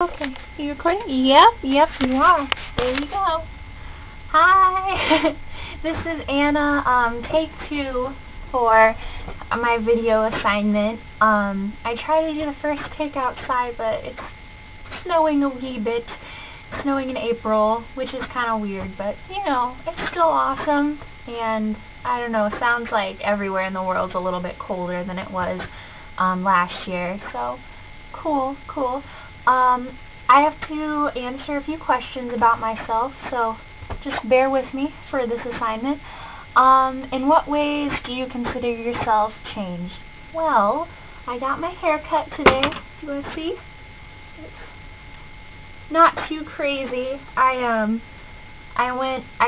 Okay, you recording? Yep, you are. There you go. Hi, this is Anna, take 2 for my video assignment. I tried to do the first take outside, but it's snowing a wee bit. Snowing in April, which is kind of weird, but, you know, it's still awesome, and, I don't know, sounds like everywhere in the world's a little bit colder than it was, last year, so, cool. I have to answer a few questions about myself, so just bear with me for this assignment. In what ways do you consider yourself changed? Well, I got my hair cut today. You want to see? It's not too crazy. I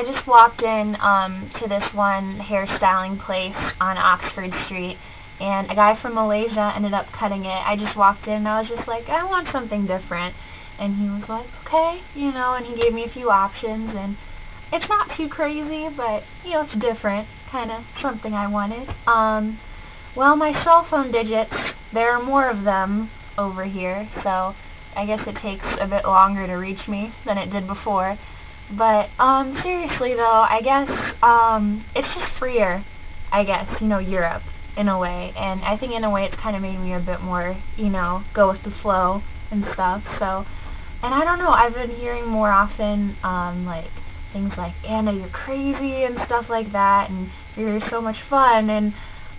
just walked in to this one hairstyling place on Oxford Street, and a guy from Malaysia ended up cutting it. I just walked in and I was just like, I want something different. And he was like, okay, you know, and he gave me a few options, and it's not too crazy, but, you know, it's different, kind of something I wanted. Well, my cell phone digits, there are more of them over here, so I guess it takes a bit longer to reach me than it did before. But, seriously though, I guess, it's just freer, I guess, you know, Europe, in a way. And I think in a way it's kind of made me a bit more, you know, go with the flow and stuff, so. And I don't know, I've been hearing more often, like, things like, Anna, you're crazy, and stuff like that, and you're so much fun, and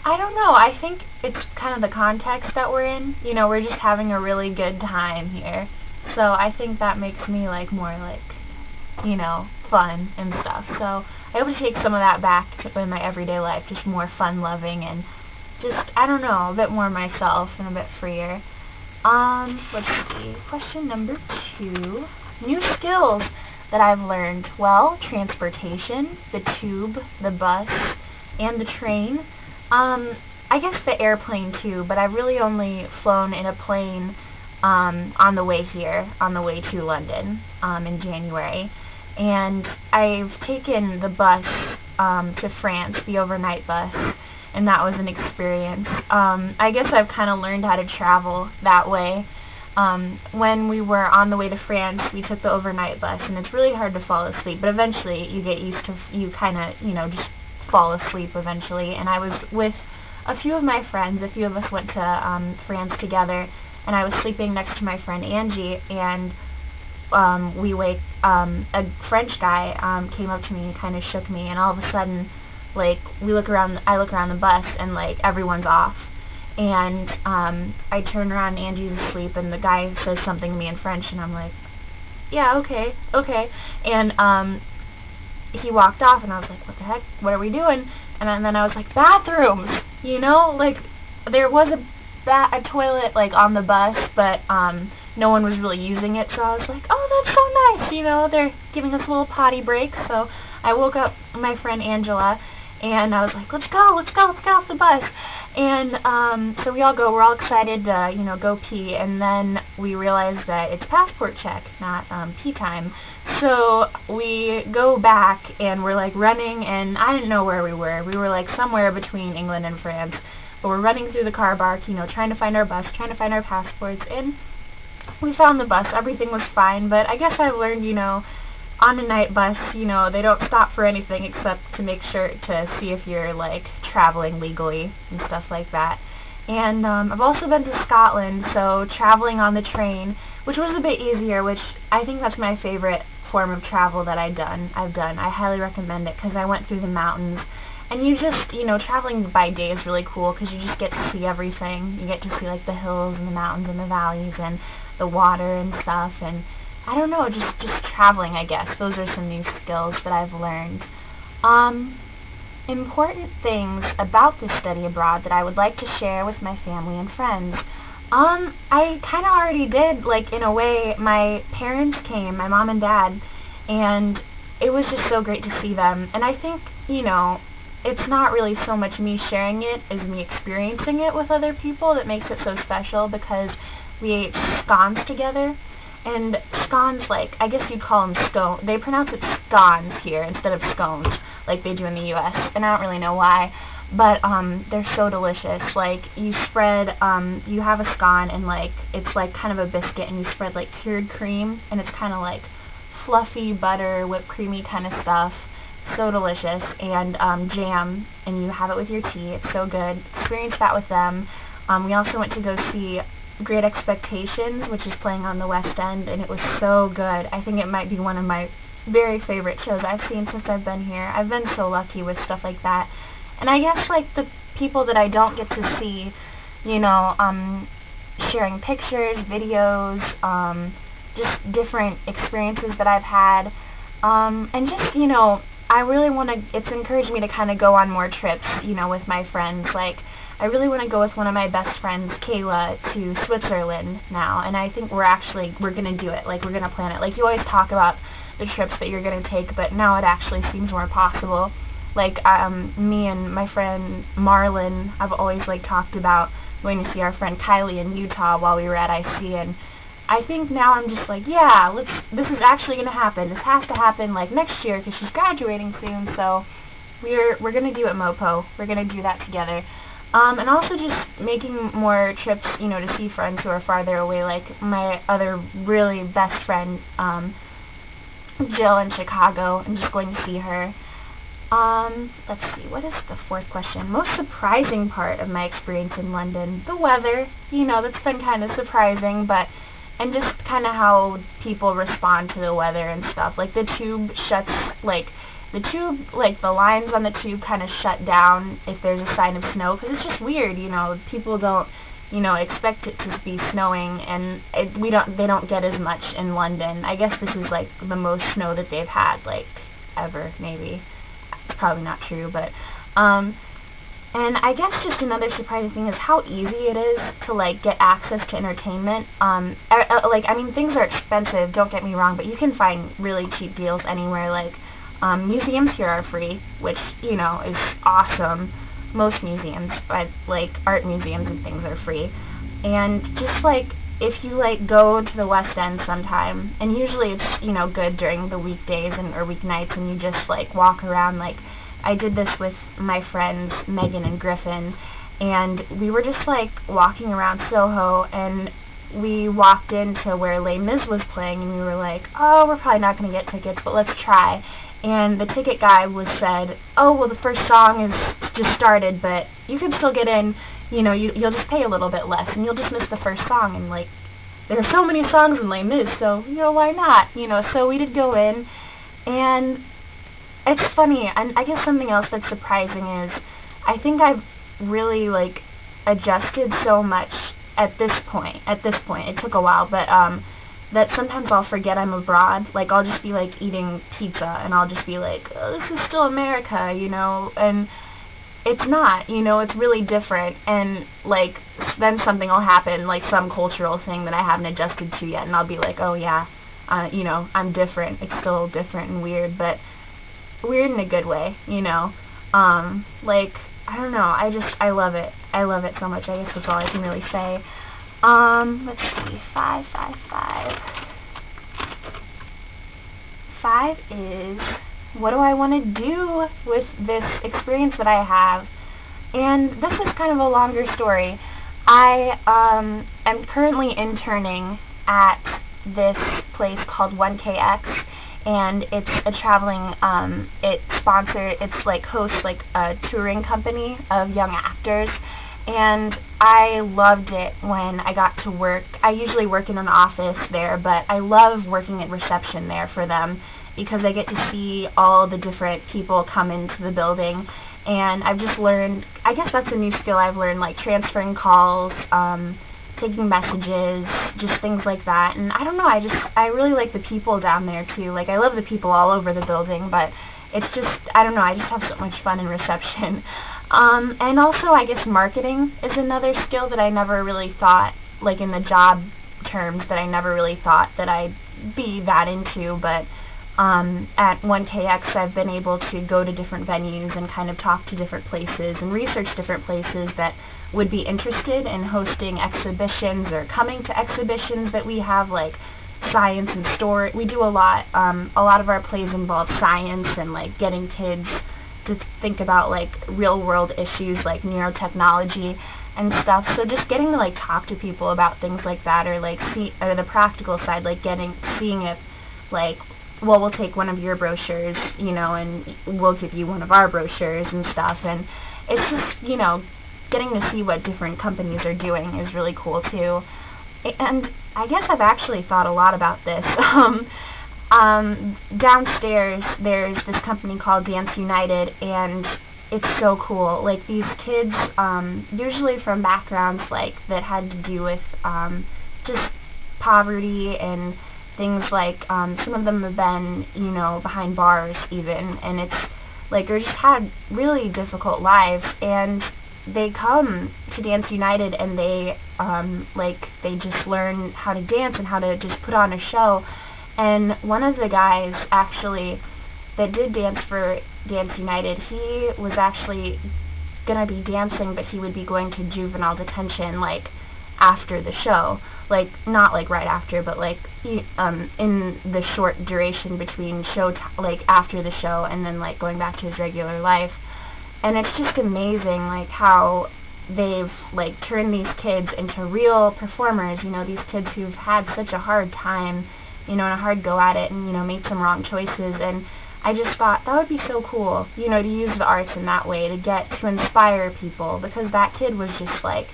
I don't know, I think it's kind of the context that we're in. You know, we're just having a really good time here. So I think that makes me, like, more, like, you know, fun and stuff. So I hope to take some of that back in my everyday life, just more fun-loving and just, I don't know, a bit more myself and a bit freer. Let's see. Question number 2. New skills that I've learned. Well, transportation, the tube, the bus, and the train. I guess the airplane too, but I've really only flown in a plane on the way here, on the way to London in January. And I've taken the bus to France, the overnight bus, and that was an experience. I guess I've kind of learned how to travel that way. When we were on the way to France, we took the overnight bus, and it's really hard to fall asleep, but eventually you get used to, you kind of, you know, just fall asleep eventually. And I was with a few of my friends. A few of us went to France together, and I was sleeping next to my friend Angie, and a French guy came up to me and kind of shook me, and all of a sudden, like, I look around the bus, and, like, everyone's off. And I turn around, and Angie's asleep, and the guy says something to me in French, and I'm like, yeah, okay. And he walked off, and I was like, what the heck? What are we doing? And then I was like, bathrooms! You know? Like, there was a toilet, like, on the bus, but no one was really using it, so I was like, oh, that's so nice! You know, they're giving us a little potty break. So I woke up my friend Angela, and I was like, let's get off the bus. And so we all go, we're all excited to, you know, go pee, and then we realize that it's passport check, not pee time. So we go back, and we're, like, running, and I didn't know where we were. We were, like, somewhere between England and France. But we're running through the car park, you know, trying to find our bus, trying to find our passports, and we found the bus. Everything was fine, but I guess I've learned, you know, on a night bus, you know, they don't stop for anything except to make sure to see if you're, like, traveling legally and stuff like that. And I've also been to Scotland, so traveling on the train, which was a bit easier, which I think that's my favorite form of travel that I've done. I highly recommend it, because I went through the mountains. And you just, you know, traveling by day is really cool, because you just get to see everything. You get to see, like, the hills and the mountains and the valleys and the water and stuff, and I don't know, just traveling, I guess. Those are some new skills that I've learned. Important things about this study abroad that I would like to share with my family and friends. I kind of already did, like, in a way. My parents came, my mom and dad, and it was just so great to see them. And I think, you know, it's not really so much me sharing it as me experiencing it with other people that makes it so special, because we ate scones together. And scones, like, I guess you'd call them scones. They pronounce it scones here instead of scones, like they do in the U.S., and I don't really know why. but they're so delicious. Like, you spread, you have a scone, and like it's like kind of a biscuit, and you spread like cured cream, and it's kind of like fluffy butter, whipped creamy kind of stuff. So delicious. And jam, and you have it with your tea. It's so good. Experienced that with them. We also went to go see Great Expectations, which is playing on the West End, and it was so good. I think it might be one of my very favorite shows I've seen since I've been here. I've been so lucky with stuff like that. And I guess, like, the people that I don't get to see, you know, sharing pictures, videos, just different experiences that I've had, and just, you know, I really want to, it's encouraged me to kind of go on more trips, you know, with my friends. Like, I really want to go with one of my best friends, Kayla, to Switzerland now, and I think we're going to do it. Like, we're going to plan it. Like, you always talk about the trips that you're going to take, but now it actually seems more possible. Like, me and my friend Marlon have always, like, talked about going to see our friend Kylie in Utah while we were at IC, and I think now I'm just like, yeah, this is actually going to happen. This has to happen, like, next year, because she's graduating soon, so we're going to do it, Mopo. We're going to do that together. And also just making more trips, you know, to see friends who are farther away, like my other really best friend, Jill, in Chicago, and just going to see her. Let's see, what is the fourth question? Most surprising part of my experience in London? The weather. You know, that's been kind of surprising, but, and just kind of how people respond to the weather and stuff. Like, the tube shuts, like, the lines on the tube kind of shut down if there's a sign of snow, because it's just weird, you know, people don't, you know, expect it to be snowing, and they don't get as much in London. I guess this is, like, the most snow that they've had, like, ever, maybe. It's probably not true, but, and I guess just another surprising thing is how easy it is to, like, get access to entertainment. Like, I mean, things are expensive, don't get me wrong, but you can find really cheap deals anywhere. Like, museums here are free, which, you know, is awesome. Most museums, but, like, art museums and things are free. And just, like, if you, like, go to the West End sometime, and usually it's, you know, good during the weekdays or weeknights, and you just, like, walk around. Like, I did this with my friends Megan and Griffin, and we were just, like, walking around Soho, and we walked into where Les Mis was playing, and we were like, oh, we're probably not going to get tickets, but let's try. And the ticket guy said, oh, well, the first song is just started, but you can still get in, you know, you'll just pay a little bit less, and you'll just miss the first song. And, like, there are so many songs in Les Mis, so, you know, why not? You know, so we did go in, and it's funny, and I guess something else that's surprising is I think I've really, like, adjusted so much at this point. It took a while, but, that sometimes I'll forget I'm abroad. Like, I'll just be, like, eating pizza, and I'll just be like, oh, this is still America, you know, and it's not, you know, it's really different, and, like, then something will happen, like some cultural thing that I haven't adjusted to yet, and I'll be like, oh, yeah, you know, I'm different. It's still different and weird, but weird in a good way, you know. Like, I don't know, I love it. I love it so much. I guess that's all I can really say. Let's see, 5, 5, 5. 5 is, what do I want to do with this experience that I have? And this is kind of a longer story. I am currently interning at this place called 1KX, and it's a traveling, it's like hosts like a touring company of young actors. And I loved it when I got to work. I usually work in an office there, but I love working at reception there for them because I get to see all the different people come into the building. And I've just learned, I guess that's a new skill I've learned, like transferring calls, taking messages, just things like that. And I don't know, I really like the people down there too. Like, I love the people all over the building, but it's just, I don't know, I just have so much fun in reception. And also, I guess marketing is another skill that I never really thought, like in the job terms, that I never really thought that I'd be that into, but at 1KX I've been able to go to different venues and kind of talk to different places and research different places that would be interested in hosting exhibitions or coming to exhibitions that we have, like science and story. We do a lot of our plays involve science and like getting kids to think about like real world issues like neurotechnology and stuff. So just getting to like talk to people about things like that, or like or the practical side, like seeing if like, well, we'll take one of your brochures, you know, and we'll give you one of our brochures and stuff. And it's just, you know, getting to see what different companies are doing is really cool too. And I guess I've actually thought a lot about this. Downstairs there's this company called Dance United, and it's so cool. Like, these kids, usually from backgrounds like that had to do with just poverty and things like, some of them have been, you know, behind bars even, and it's like, or just had really difficult lives, and they come to Dance United and they like, they just learn how to dance and how to just put on a show. And one of the guys actually that did dance for Dance United, he was actually gonna be dancing, but he would be going to juvenile detention like after the show, like not like right after, but like in the short duration between like after the show and then like going back to his regular life. And it's just amazing like how they've like turned these kids into real performers, you know, these kids who've had such a hard time, you know, and a hard go at it, and, you know, made some wrong choices. And I just thought that would be so cool, you know, to use the arts in that way, to inspire people, because that kid was just like,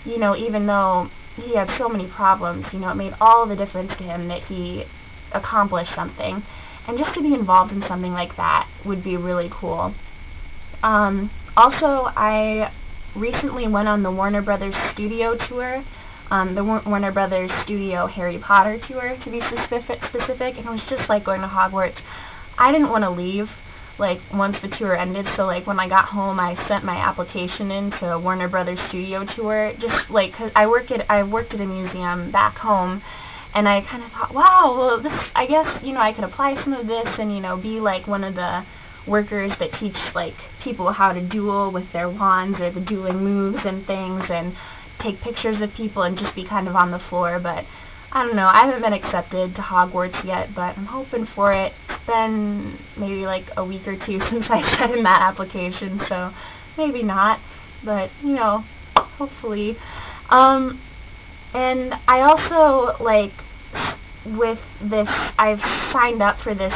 you know, even though he had so many problems, you know, it made all the difference to him that he accomplished something. And just to be involved in something like that would be really cool. Also, I recently went on the Warner Brothers Studio tour, the Warner Brothers Studio Harry Potter tour, to be specific, and it was just like going to Hogwarts. I didn't want to leave, like, once the tour ended, so, like, when I got home, I sent my application in to Warner Brothers Studio tour, just, like, because I worked at a museum back home, and I kind of thought, wow, well, this, I guess, you know, I could apply some of this and, you know, be, like, one of the workers that teach, like, people how to duel with their wands, or the dueling moves and things, and take pictures of people and just be kind of on the floor. But I don't know, I haven't been accepted to Hogwarts yet, but I'm hoping for it. It's been maybe like a week or two since I sent in that application, so maybe not, but, you know, hopefully. And I also, like, with this, I've signed up for this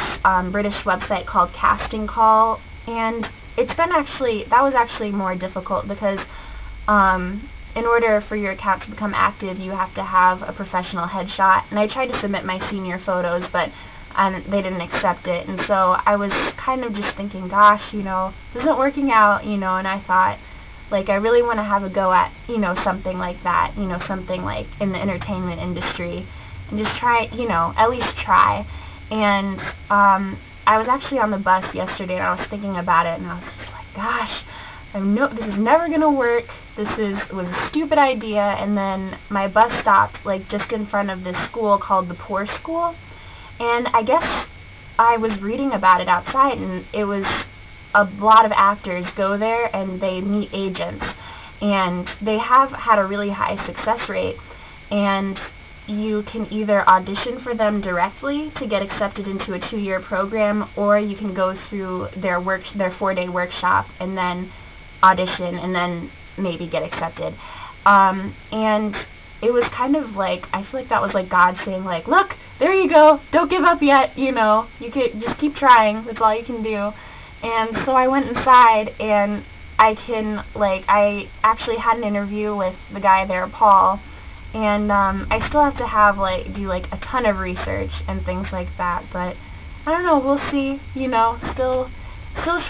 British website called Casting Call, and it's been actually, that was actually more difficult because in order for your account to become active, you have to have a professional headshot, and I tried to submit my senior photos, but they didn't accept it, and so I was kind of just thinking, gosh, you know, this isn't working out, you know, and I thought, like, I really want to have a go at, you know, something like that, you know, something like in the entertainment industry, and just try, you know, at least try. And I was actually on the bus yesterday, and I was thinking about it, and I was just like, gosh, this is never going to work. Was a stupid idea. And then my bus stopped, like, just in front of this school called the Poor School, and I guess I was reading about it outside, and it was a lot of actors go there, and they meet agents, and they have had a really high success rate, and you can either audition for them directly to get accepted into a 2-year program, or you can go through their 4-day workshop and then audition and then maybe get accepted. And it was kind of like, I feel like that was like God saying, like, look, there you go, don't give up yet, you know, you could just keep trying, that's all you can do. And so I went inside, and I actually had an interview with the guy there, Paul, and I still have to do a ton of research and things like that, but I don't know, we'll see, you know, still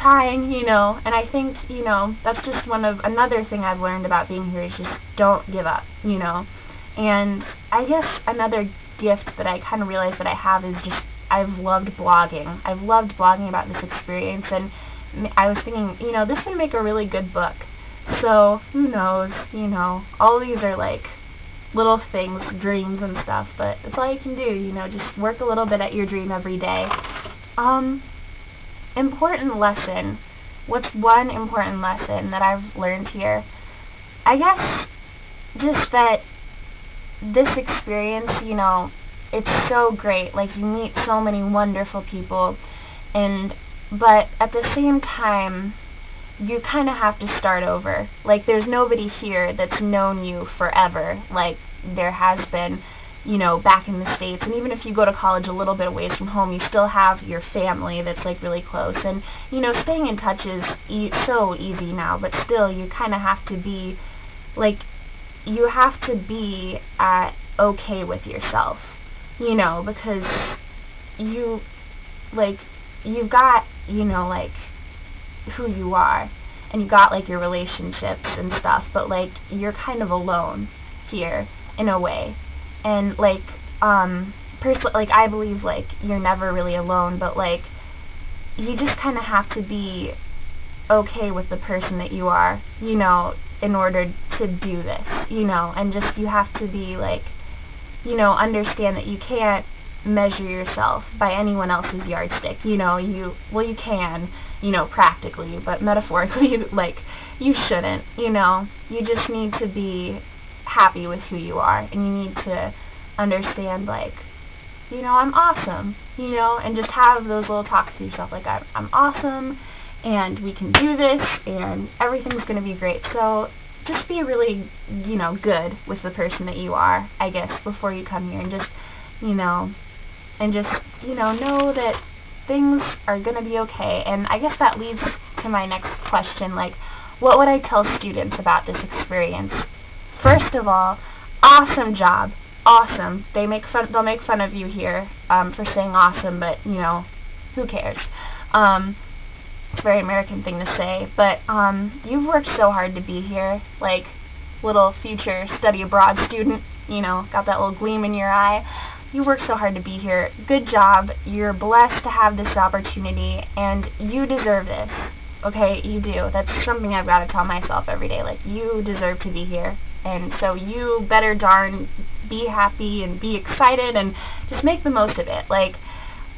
trying, you know. And I think, you know, that's just another thing I've learned about being here, is just don't give up, you know. And I guess another gift that I kind of realized that I have is just, I've loved blogging. I've loved blogging about this experience, and I was thinking, you know, this would make a really good book. So, who knows, you know, all these are like little things, dreams and stuff, but that's all you can do, you know, just work a little bit at your dream every day. Important lesson. What's one important lesson that I've learned here? I guess just that this experience, you know, it's so great. Like, you meet so many wonderful people, and but at the same time, you kind of have to start over. Like, there's nobody here that's known you forever, like there has been, you know, back in the States. And even if you go to college a little bit away from home, you still have your family that's, like, really close. And, you know, staying in touch is so easy now, but still, you kind of have to be, like, you have to be okay with yourself, you know, because you, like, you've got, you know, like, who you are, and you got, like, your relationships and stuff, but, like, you're kind of alone here in a way. And, like, like, I believe, like, you're never really alone, but, like, you just kind of have to be okay with the person that you are, you know, in order to do this, you know, and just, you have to be, like, you know, understand that you can't measure yourself by anyone else's yardstick, you know. You can, you know, practically, but metaphorically, like, you shouldn't, you know. You just need to be happy with who you are, and you need to understand, like, you know, I'm awesome, you know, and just have those little talks to yourself, like, I'm awesome, and we can do this, and everything's going to be great. So just be really, you know, good with the person that you are, I guess, before you come here, and just, you know, know that things are going to be okay. And I guess that leads to my next question, like, what would I tell students about this experience? First of all, awesome job. Awesome. They'll make fun of you here for saying awesome, but, you know, who cares? It's a very American thing to say, but you've worked so hard to be here, like, little future study abroad student, you know, got that little gleam in your eye. You worked so hard to be here. Good job. You're blessed to have this opportunity, and you deserve this. Okay, you do. That's something I've got to tell myself every day. Like, you deserve to be here, and so you better darn be happy and be excited and just make the most of it. Like,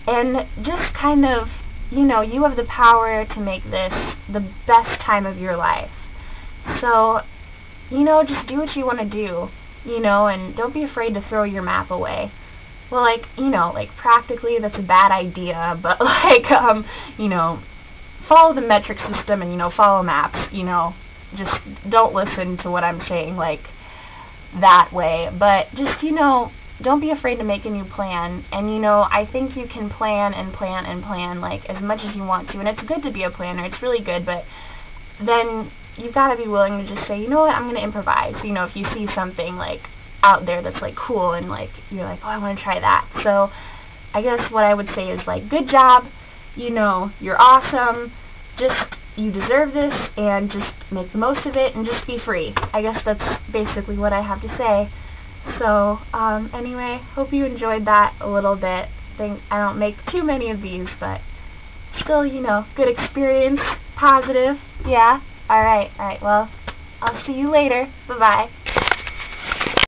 and just kind of, you know, you have the power to make this the best time of your life. So, you know, just do what you want to do, you know, and don't be afraid to throw your map away. Well, like, you know, like, practically that's a bad idea, but, like, you know, follow the metric system and, you know, follow maps, you know, just don't listen to what I'm saying, like, that way, but just, you know, don't be afraid to make a new plan. And, you know, I think you can plan and plan and plan, like, as much as you want to, and it's good to be a planner, it's really good, but then you've got to be willing to just say, you know what, I'm going to improvise, you know, if you see something, like, out there that's, like, cool, and, like, you're like, oh, I want to try that. So I guess what I would say is, like, good job, you know, you're awesome, just, you deserve this, and just make the most of it, and just be free. I guess that's basically what I have to say. So, anyway, hope you enjoyed that a little bit. I don't make too many of these, but still, you know, good experience, positive, yeah. Alright, well, I'll see you later. Bye-bye.